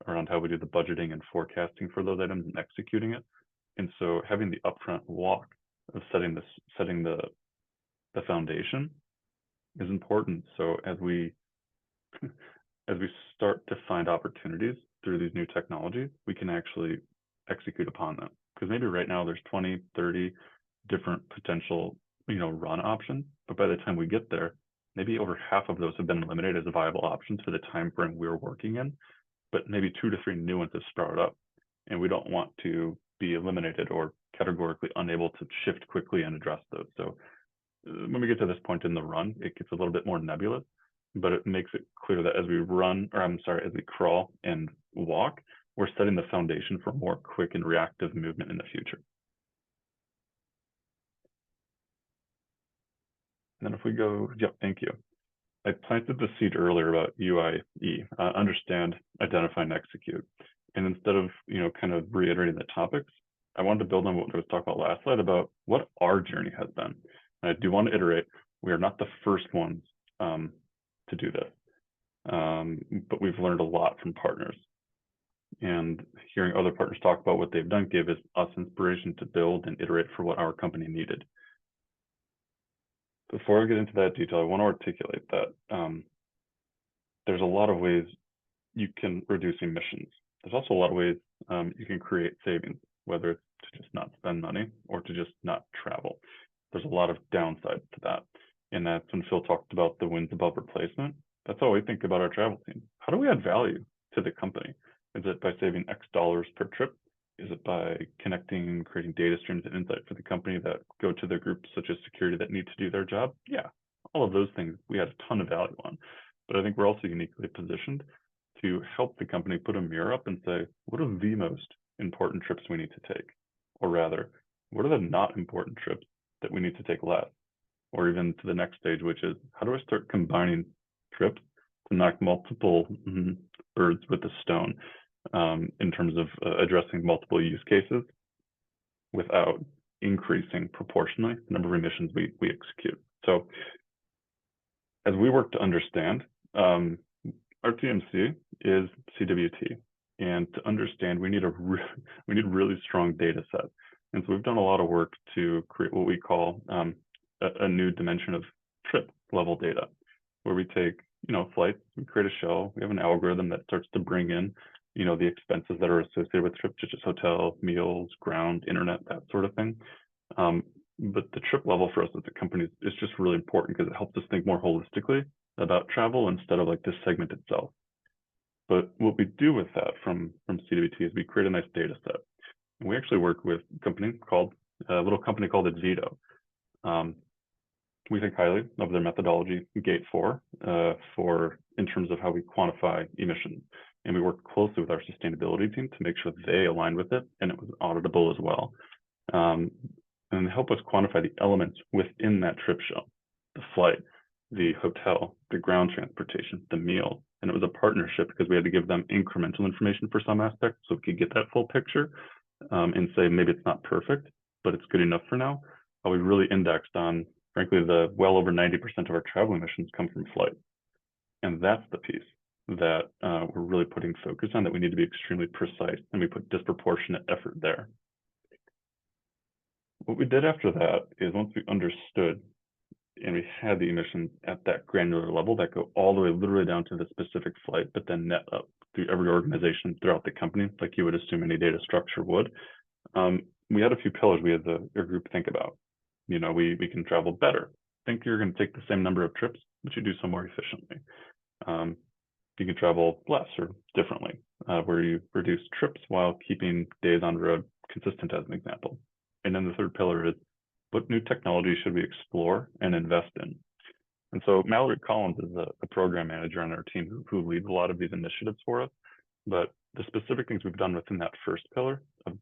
around how we do the budgeting and forecasting for those items and executing it. And so having the upfront walk of setting the foundation is important. So as we start to find opportunities through these new technologies, we can actually execute upon them. Because maybe right now there's 20, 30 different potential, run options, but by the time we get there, maybe over half of those have been eliminated as viable options for the time frame we're working in, but maybe 2 to 3 new ones have sprouted up, and we don't want to be eliminated or categorically unable to shift quickly and address those. So when we get to this point in the run, it gets a little bit more nebulous, but it makes it clear that as we crawl and walk, we're setting the foundation for more quick and reactive movement in the future. And then if we go, thank you. I planted the seed earlier about UIE, understand, identify, and execute. And instead of, kind of reiterating the topics, I wanted to build on what I was talking about last slide about what our journey has been. And I do want to iterate, we are not the first ones to do this, but we've learned a lot from partners. And hearing other partners talk about what they've done gave us inspiration to build and iterate for what our company needed. Before I get into that detail, I want to articulate that there's a lot of ways you can reduce emissions. There's also a lot of ways you can create savings, whether it's to just not spend money or to just not travel. There's a lot of downsides to that. And that's when Phil talked about the wins above replacement. That's how we think about our travel team. How do we add value to the company? Is it by saving X dollars per trip? Is it by connecting, creating data streams and insight for the company that go to the groups such as security that need to do their job? Yeah, all of those things we add a ton of value on. But I think we're also uniquely positioned to help the company put a mirror up and say, what are the most important trips we need to take? Or rather, what are the not important trips that we need to take less? Or even to the next stage, which is, how do I start combining trips to knock multiple birds with a stone in terms of addressing multiple use cases without increasing proportionally the number of emissions we execute? So as we work to understand, our TMC is CWT, and to understand, we need really strong data set. And so we've done a lot of work to create what we call a new dimension of trip level data, where we take, flights, we create a shell, we have an algorithm that starts to bring in, the expenses that are associated with trips, such as hotel, meals, ground, internet, that sort of thing. But the trip level for us as a company is just really important because it helps us think more holistically about travel instead of like this segment itself. But what we do with that from CWT is we create a nice data set. And we actually work with a little company called Advito. We think highly of their methodology, Gate 4, in terms of how we quantify emissions. and we worked closely with our sustainability team to make sure they aligned with it and it was auditable as well. And help us quantify the elements within that trip show, the flight, the hotel, the ground transportation, the meal. And it was a partnership because we had to give them incremental information for some aspects so we could get that full picture and say maybe it's not perfect, but it's good enough for now. We really indexed on, frankly, the well over 90% of our travel emissions come from flight. And that's the piece that we're really putting focus on, that we need to be extremely precise, and we put disproportionate effort there. What we did after that is, once we understood and we had the emissions at that granular level that go all the way literally down to the specific flight, but then net up through every organization throughout the company, like you would assume any data structure would, we had a few pillars we had our group think about. You know, we can travel better. Think you're going to take the same number of trips, but you do so more efficiently. You can travel less or differently, where you reduce trips while keeping days on the road consistent, as an example. And then the third pillar is, what new technology should we explore and invest in? And so Mallory Collins is a program manager on our team who leads a lot of these initiatives for us. But the specific things we've done within that first pillar of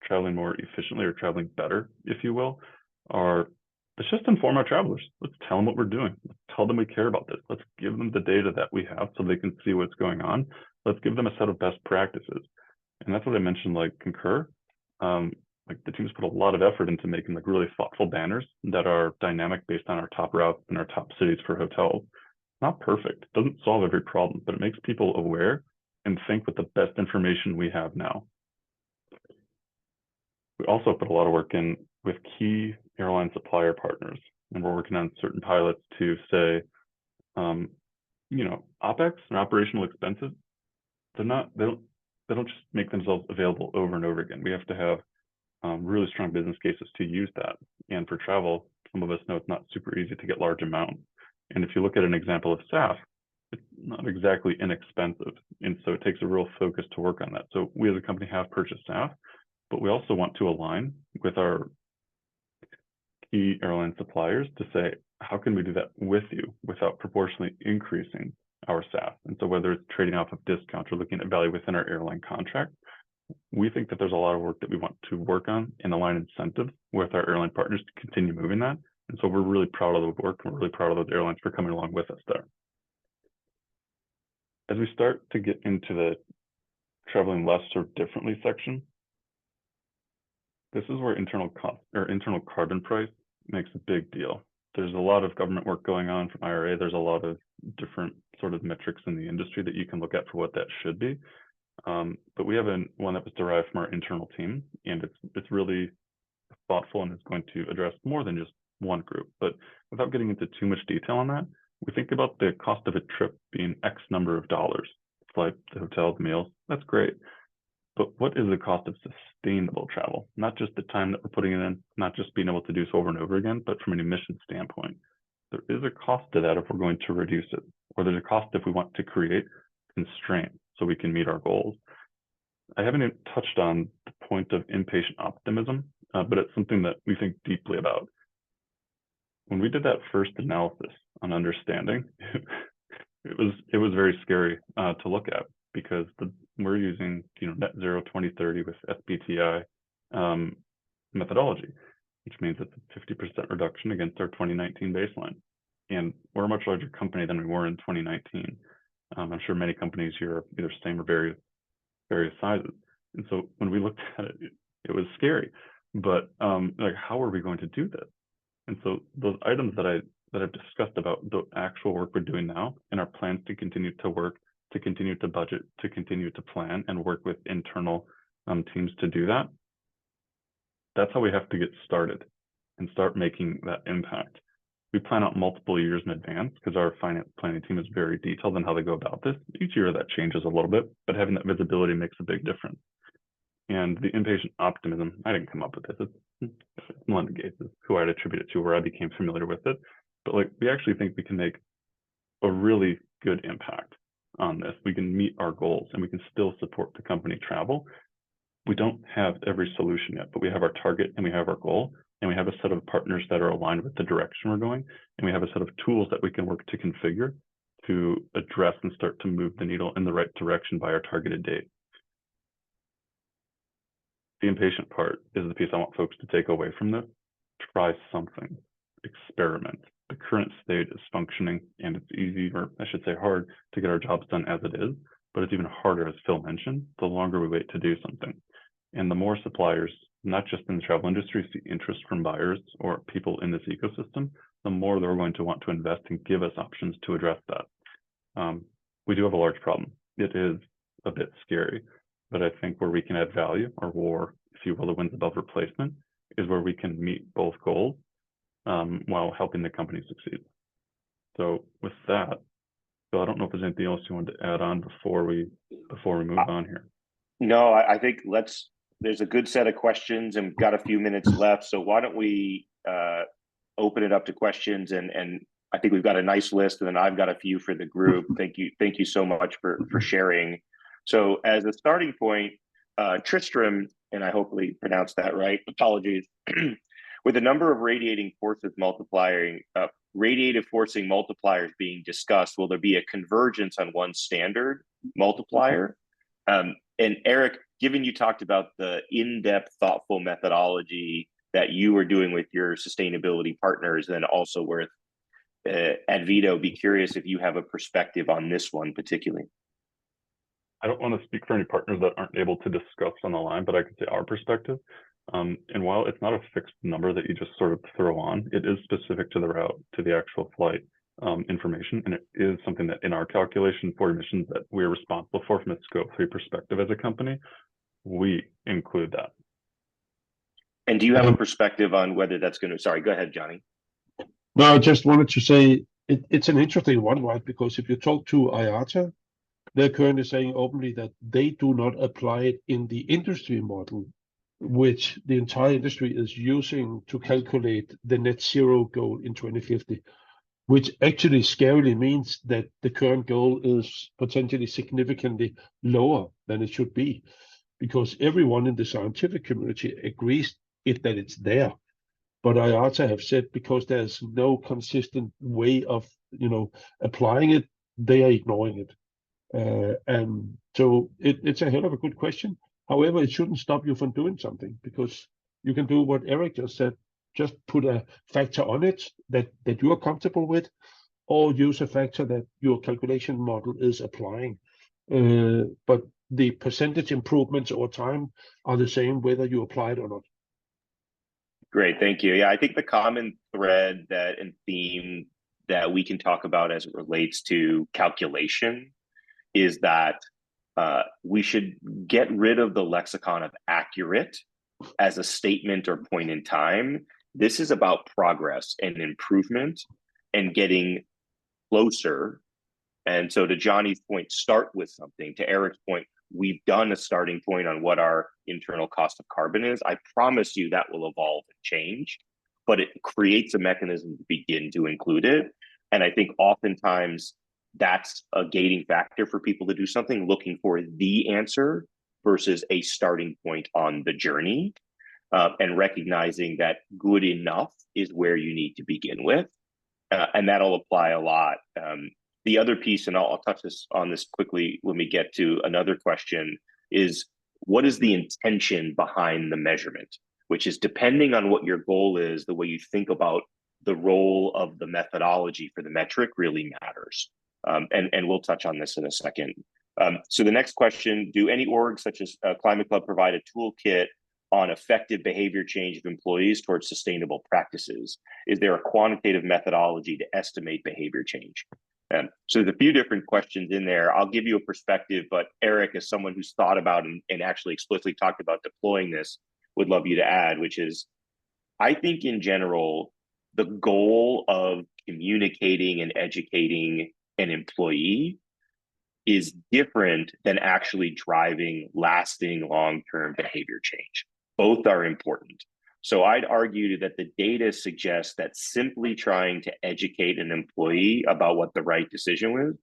traveling more efficiently, or traveling better, if you will, are, let's just inform our travelers. Let's tell them what we're doing. Let's tell them we care about this. Let's give them the data that we have so they can see what's going on. Let's give them a set of best practices. And that's what I mentioned, like Concur. Like the team's put a lot of effort into making like really thoughtful banners that are dynamic based on our top routes and our top cities for hotels. Not perfect, it doesn't solve every problem, but it makes people aware and think with the best information we have now. We also put a lot of work in with key airline supplier partners, and we're working on certain pilots to say, you know, OpEx and operational expenses, they don't just make themselves available over and over again. We have to have really strong business cases to use that. And for travel, some of us know it's not super easy to get large amounts. And if you look at an example of SAF, it's not exactly inexpensive. And so it takes a real focus to work on that. So we as a company have purchased SAF, but we also want to align with our key airline suppliers to say, how can we do that with you without proportionally increasing our SAF? And so whether it's trading off of discounts or looking at value within our airline contract, we think that there's a lot of work that we want to work on and align incentives with our airline partners to continue moving that. And so we're really proud of the work, and we're really proud of those airlines for coming along with us there. As we start to get into the traveling less or differently section, this is where internal cost or internal carbon price makes a big deal. There's a lot of government work going on from IRA. There's a lot of different sort of metrics in the industry that you can look at for what that should be. But we have one that was derived from our internal team, and it's really thoughtful and is going to address more than just one group. But without getting into too much detail on that, we think about the cost of a trip being X number of dollars. Flight, the hotel, the meals, that's great. But what is the cost of sustainable travel? Not just the time that we're putting it in, not just being able to do so over and over again, but from an emission standpoint. There is a cost to that if we're going to reduce it, or there's a cost if we want to create constraints so we can meet our goals. I haven't even touched on the point of inpatient optimism, but it's something that we think deeply about. When we did that first analysis on understanding, it was very scary to look at, because we're using net zero 2030 with SBTI methodology, which means it's a 50% reduction against our 2019 baseline. And we're a much larger company than we were in 2019. I'm sure many companies here are either same or various sizes. And so when we looked at it, it was scary. But like, how are we going to do this? And so those items that I've discussed about the actual work we're doing now, and our plans to continue to work, to continue to budget, to continue to plan and work with internal teams to do that. That's how we have to get started and start making that impact. We plan out multiple years in advance because our finance planning team is very detailed in how they go about this. Each year that changes a little bit, but having that visibility makes a big difference. And the inpatient optimism, I didn't come up with this. It's Melinda Gates is who I'd attribute it to, where I became familiar with it. But like, we actually think we can make a really good impact on this. We can meet our goals and we can still support the company travel. We don't have every solution yet, but we have our target and we have our goal, and we have a set of partners that are aligned with the direction we're going, and we have a set of tools that we can work to configure to address and start to move the needle in the right direction by our targeted date. The impatient part is the piece I want folks to take away from this. Try something, experiment. The current state is functioning, and it's easy, or I should say hard, to get our jobs done as it is, but it's even harder, as Phil mentioned, the longer we wait to do something. And the more suppliers, not just in the travel industry, see interest from buyers or people in this ecosystem, the more they're going to want to invest and give us options to address that. We do have a large problem. It is a bit scary, but I think where we can add value, or war, if you will, the wins above replacement, is where we can meet both goals while helping the company succeed. So with that, Phil, I don't know if there's anything else you wanted to add on before we move on here. No, I think there's a good set of questions and we've got a few minutes left. So why don't we open it up to questions, and I think we've got a nice list, and then I've got a few for the group. Thank you so much for sharing. So as a starting point, Tristram, and I hopefully pronounced that right, apologies, with a number of radiative forcing multipliers being discussed, will there be a convergence on one standard multiplier? And Eric, given you talked about the in-depth, thoughtful methodology that you were doing with your sustainability partners, and also with Advito, be curious if you have a perspective on this one particularly. I don't want to speak for any partners that aren't able to discuss on the line, but I can say our perspective. And while it's not a fixed number that you just sort of throw on, it is specific to the route, to the actual flight information. And it is something that in our calculation for emissions that we're responsible for from a scope 3 perspective as a company, we include that. And do you have a perspective on whether that's going to, sorry, go ahead, Johnny. No, I just wanted to say it's an interesting one, right? Because if you talk to IATA, they're currently saying openly that they do not apply it in the industry model, which the entire industry is using to calculate the net zero goal in 2050, which actually scarily means that the current goal is potentially significantly lower than it should be, because everyone in the scientific community agrees that it's there. But IATA have said because there's no consistent way of applying it, they are ignoring it. And so it's a hell of a good question. However, it shouldn't stop you from doing something, because you can do what Eric just said, just put a factor on it that you are comfortable with, or use a factor that your calculation model is applying. But the percentage improvements over time are the same whether you apply it or not. Great, thank you. Yeah, I think the common thread and theme that we can talk about as it relates to calculation is that we should get rid of the lexicon of accurate as a statement or point in time. This is about progress and improvement and getting closer. And so to Johnny's point, start with something. To Eric's point, we've done a starting point on what our internal cost of carbon is. I promise you that will evolve and change, but it creates a mechanism to begin to include it. And I think oftentimes that's a gating factor for people to do something, looking for the answer versus a starting point on the journey, and recognizing that good enough is where you need to begin with. And that'll apply a lot. The other piece, and I'll touch on this quickly when we get to another question, is what is the intention behind the measurement, which is depending on what your goal is, the way you think about the role of the methodology for the metric really matters. And we'll touch on this in a second. So the next question, do any orgs such as Climate Club provide a toolkit on effective behavior change of employees towards sustainable practices? Is there a quantitative methodology to estimate behavior change? So there's a few different questions in there. I'll give you a perspective, but Eric, as someone who's thought about and actually explicitly talked about deploying this, would love you to add, which is, I think in general, the goal of communicating and educating an employee is different than actually driving lasting long-term behavior change. Both are important. So I'd argue that the data suggests that simply trying to educate an employee about what the right decision was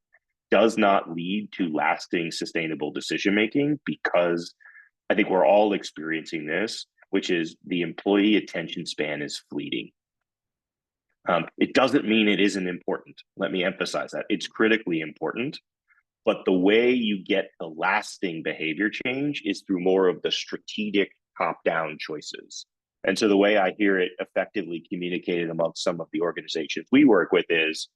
does not lead to lasting sustainable decision-making, because I think we're all experiencing this, which is the employee attention span is fleeting. It doesn't mean it isn't important. Let me emphasize that. It's critically important. But the way you get the lasting behavior change is through more of the strategic top-down choices. And so the way I hear it effectively communicated amongst some of the organizations we work with is,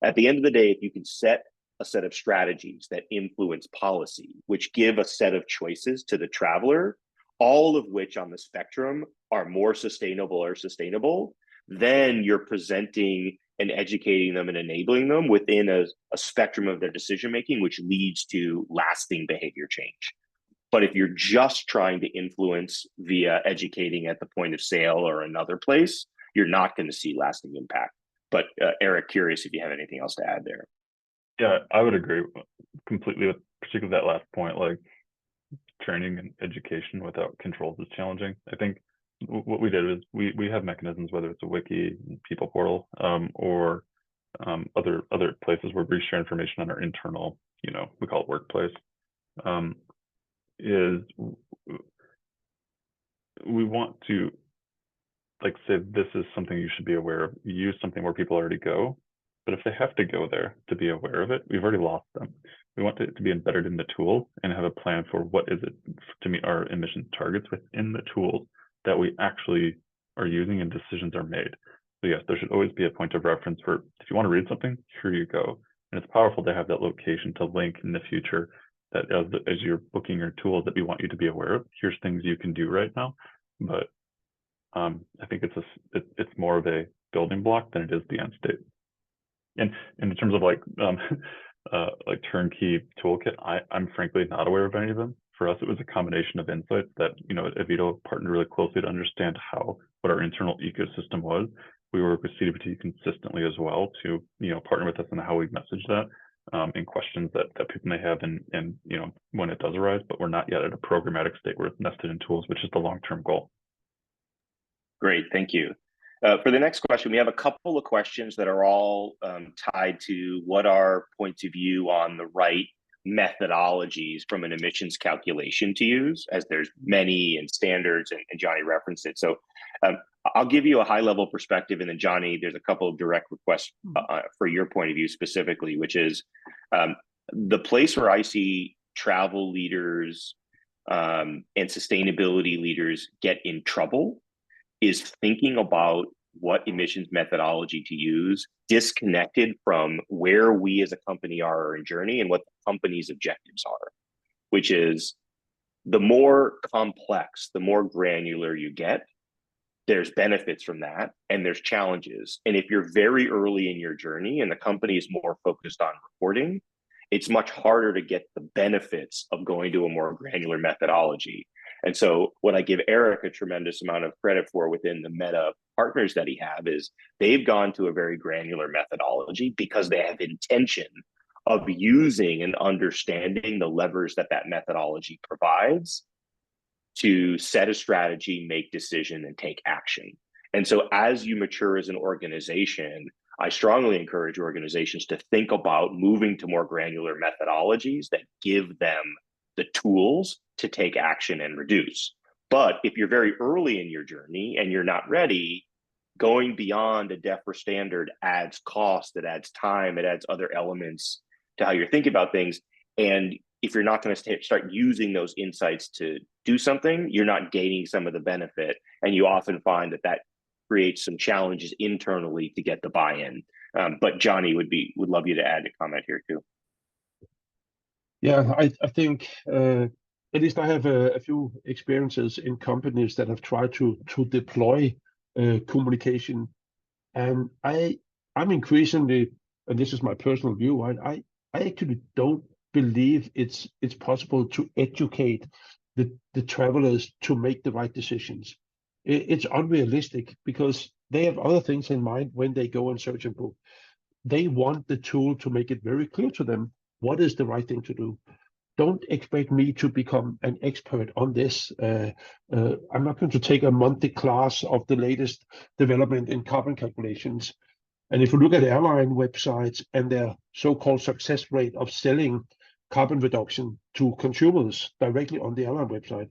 at the end of the day, if you can set a set of strategies that influence policy, which give a set of choices to the traveler, all of which on the spectrum are more sustainable or sustainable, then you're presenting and educating them and enabling them within a spectrum of their decision making, which leads to lasting behavior change. But if you're just trying to influence via educating at the point of sale or another place, you're not going to see lasting impact. But Eric, curious if you have anything else to add there. Yeah, I would agree completely with particularly that last point. Like, training and education without controls is challenging. I think what we did is we have mechanisms, whether it's a wiki, people portal, or other places where we share information on our internal, we call it workplace. Is we want to say this is something you should be aware of. Use something where people already go, but if they have to go there to be aware of it, we've already lost them. We want it to be embedded in the tools and have a plan for what is it to meet our emission targets within the tools that we actually are using and decisions are made. So yes, there should always be a point of reference for, if you want to read something, here you go. And it's powerful to have that location to link in the future, that as you're booking your tools that we want you to be aware of, here's things you can do right now. But I think it's more of a building block than it is the end state. And in terms of like turnkey toolkit, I'm frankly not aware of any of them. For us, it was a combination of insights that, at Avito partnered really closely to understand what our internal ecosystem was. We work with CWT consistently as well to, partner with us on how we message that in questions that people may have and when it does arise, but we're not yet at a programmatic state where it's nested in tools, which is the long-term goal. Great, thank you. For the next question, we have a couple of questions that are all tied to what are points of view on the right methodologies from an emissions calculation to use, as there's many and standards, and Johnny referenced it. So I'll give you a high level perspective, and then Johnny, there's a couple of direct requests for your point of view specifically, which is the place where I see travel leaders and sustainability leaders get in trouble is thinking about what emissions methodology to use, disconnected from where we as a company are in journey and what the company's objectives are, which is the more complex, the more granular you get, there's benefits from that and there's challenges. And if you're very early in your journey and the company is more focused on reporting, it's much harder to get the benefits of going to a more granular methodology. And so what I give Eric a tremendous amount of credit for within the Meta partners that he have is they've gone to a very granular methodology because they have intention of using and understanding the levers that methodology provides to set a strategy, make decision, and take action. And so as you mature as an organization, I strongly encourage organizations to think about moving to more granular methodologies that give them the tools to take action and reduce. But if you're very early in your journey and you're not ready, going beyond a DEFRA standard adds cost, it adds time, it adds other elements to how you're thinking about things. And if you're not going to start using those insights to do something, you're not gaining some of the benefit. And you often find that creates some challenges internally to get the buy-in. But Johnny would love you to add a comment here too. Yeah, I think at least I have a few experiences in companies that have tried to deploy communication, and I'm increasingly, and this is my personal view, I actually don't believe it's possible to educate the travelers to make the right decisions. It's unrealistic because they have other things in mind when they go and search and book. They want the tool to make it very clear to them what is the right thing to do. Don't expect me to become an expert on this. I'm not going to take a monthly class of the latest development in carbon calculations. And if you look at airline websites and their so-called success rate of selling carbon reduction to consumers directly on the airline website,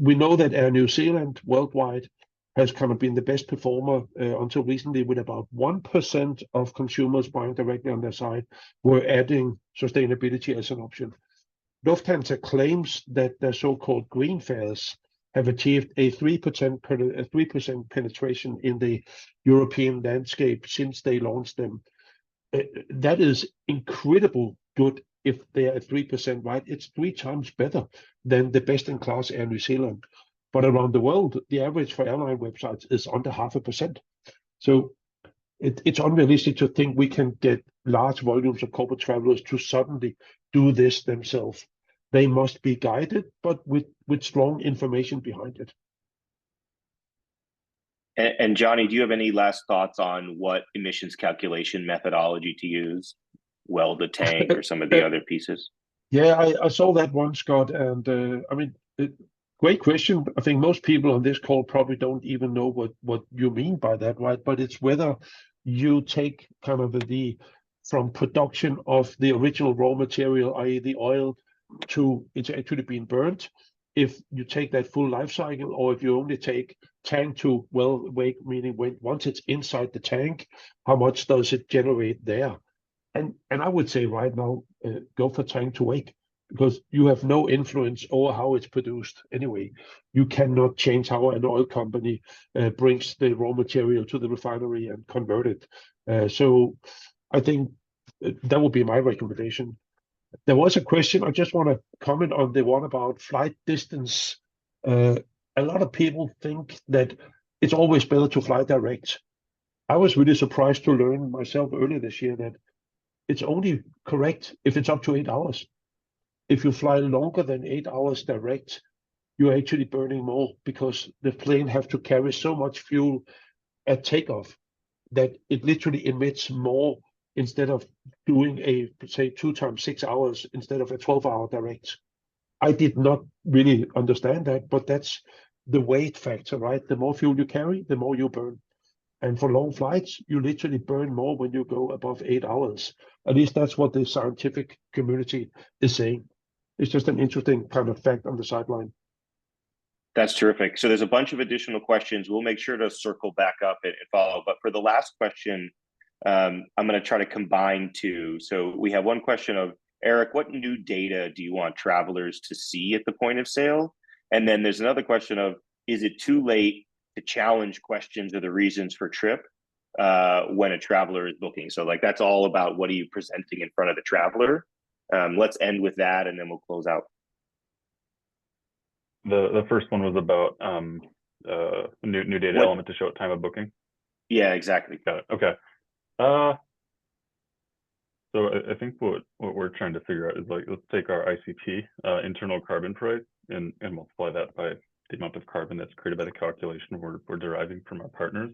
we know that Air New Zealand worldwide has kind of been the best performer until recently, with about 1% of consumers buying directly on their site were adding sustainability as an option. Lufthansa claims that their so-called green fares have achieved a 3% penetration in the European landscape since they launched them. That is incredible good. If they're at 3%, right, it's 3 times better than the best-in-class Air New Zealand. But around the world, the average for airline websites is under 0.5%. So it's unrealistic to think we can get large volumes of corporate travelers to suddenly do this themselves. They must be guided, but with strong information behind it. And Johnny, do you have any last thoughts on what emissions calculation methodology to use? Weld the tank or some of the other pieces? Yeah, I saw that one, Scott, and I mean, great question. I think most people on this call probably don't even know what you mean by that, right? But it's whether you take kind of from production of the original raw material, i.e. the oil, to it's actually being burnt. If you take that full life cycle, or if you only take tank to wake, meaning once it's inside the tank, how much does it generate there? And I would say right now, go for tank to wake, because you have no influence over how it's produced anyway. You cannot change how an oil company brings the raw material to the refinery and convert it. So I think that would be my recommendation. There was a question, I just want to comment on the one about flight distance. A lot of people think that it's always better to fly direct. I was really surprised to learn myself earlier this year that it's only correct if it's up to 8 hours. If you fly longer than 8 hours direct, you're actually burning more, because the plane have to carry so much fuel at takeoff that it literally emits more, instead of doing a, say, 2 times 6 hours instead of a 12-hour direct. I did not really understand that, but that's the weight factor, right? The more fuel you carry, the more you burn. And for long flights, you literally burn more when you go above 8 hours. At least that's what the scientific community is saying. It's just an interesting kind of fact on the sideline. That's terrific. So there's a bunch of additional questions. We'll make sure to circle back up and follow. But for the last question, I'm going to try to combine two. So we have one question of, Eric, what new data do you want travelers to see at the point of sale? And then there's another question of, is it too late to challenge questions or the reasons for trip when a traveler is booking? So like, that's all about what are you presenting in front of the traveler? Let's end with that, and then we'll close out. The first one was about new data element to show at time of booking. Yeah, exactly. Got it. Okay. So I think what we're trying to figure out is, like, let's take our ICP, internal carbon price, and multiply that by the amount of carbon that's created by the calculation we're deriving from our partners,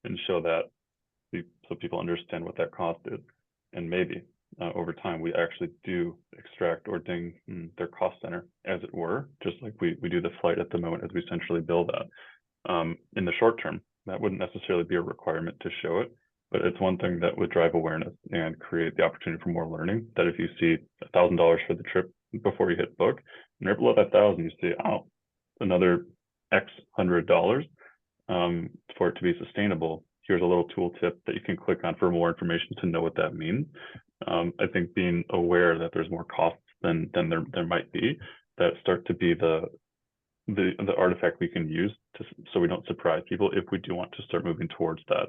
and show that so people understand what that cost is. And maybe over time we actually do extract or ding their cost center, as it were, just like we do the flight at the moment as we centrally bill that. In the short term, that wouldn't necessarily be a requirement to show it, but it's one thing that would drive awareness and create the opportunity for more learning. That if you see $1,000 for the trip before you hit book, and right below that 1,000, you see, oh, another X $100 for it to be sustainable. Here's a little tooltip that you can click on for more information to know what that means. I think being aware that there's more costs than there might be, that start to be the artifact we can use so we don't surprise people if we do want to start moving towards that.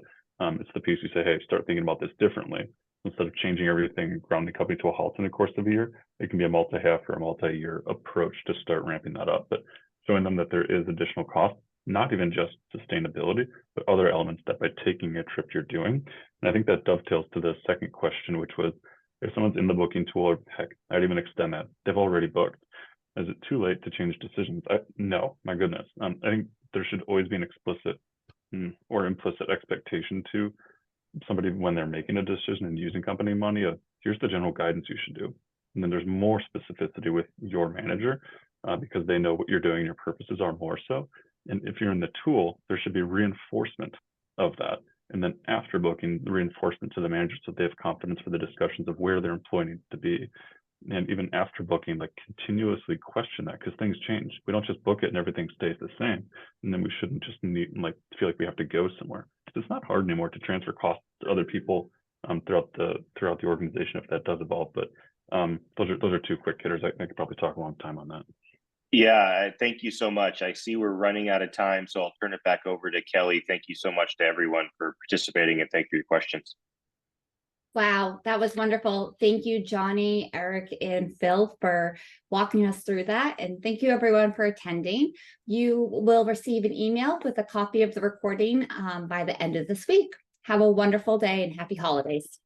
It's the piece you say, hey, start thinking about this differently. Instead of changing everything and grounding the company to a halt in the course of a year, it can be a multi-half or a multi-year approach to start ramping that up. But showing them that there is additional cost, not even just sustainability, but other elements that by taking a trip you're doing. And I think that dovetails to the second question, which was, if someone's in the booking tool, or heck, I'd even extend that, they've already booked. Is it too late to change decisions? No, my goodness. I think there should always be an explicit or implicit expectation to somebody when they're making a decision and using company money of, here's the general guidance you should do. And then there's more specificity with your manager because they know what you're doing and your purposes are more so. And if you're in the tool, there should be reinforcement of that. And then after booking, the reinforcement to the manager so they have confidence for the discussions of where their employee needs to be. and even after booking, like continuously question that, because things change. We don't just book it and everything stays the same, and then we shouldn't just feel like we have to go somewhere. It's not hard anymore to transfer costs to other people throughout the organization if that does evolve. But those are two quick hitters. I could probably talk a long time on that. Yeah, thank you so much. I see we're running out of time, so I'll turn it back over to Kelly. Thank you so much to everyone for participating, and thank you for your questions. Wow, that was wonderful. Thank you, Johnny, Eric, and Phil for walking us through that. And thank you everyone for attending. You will receive an email with a copy of the recording by the end of this week. Have a wonderful day and happy holidays.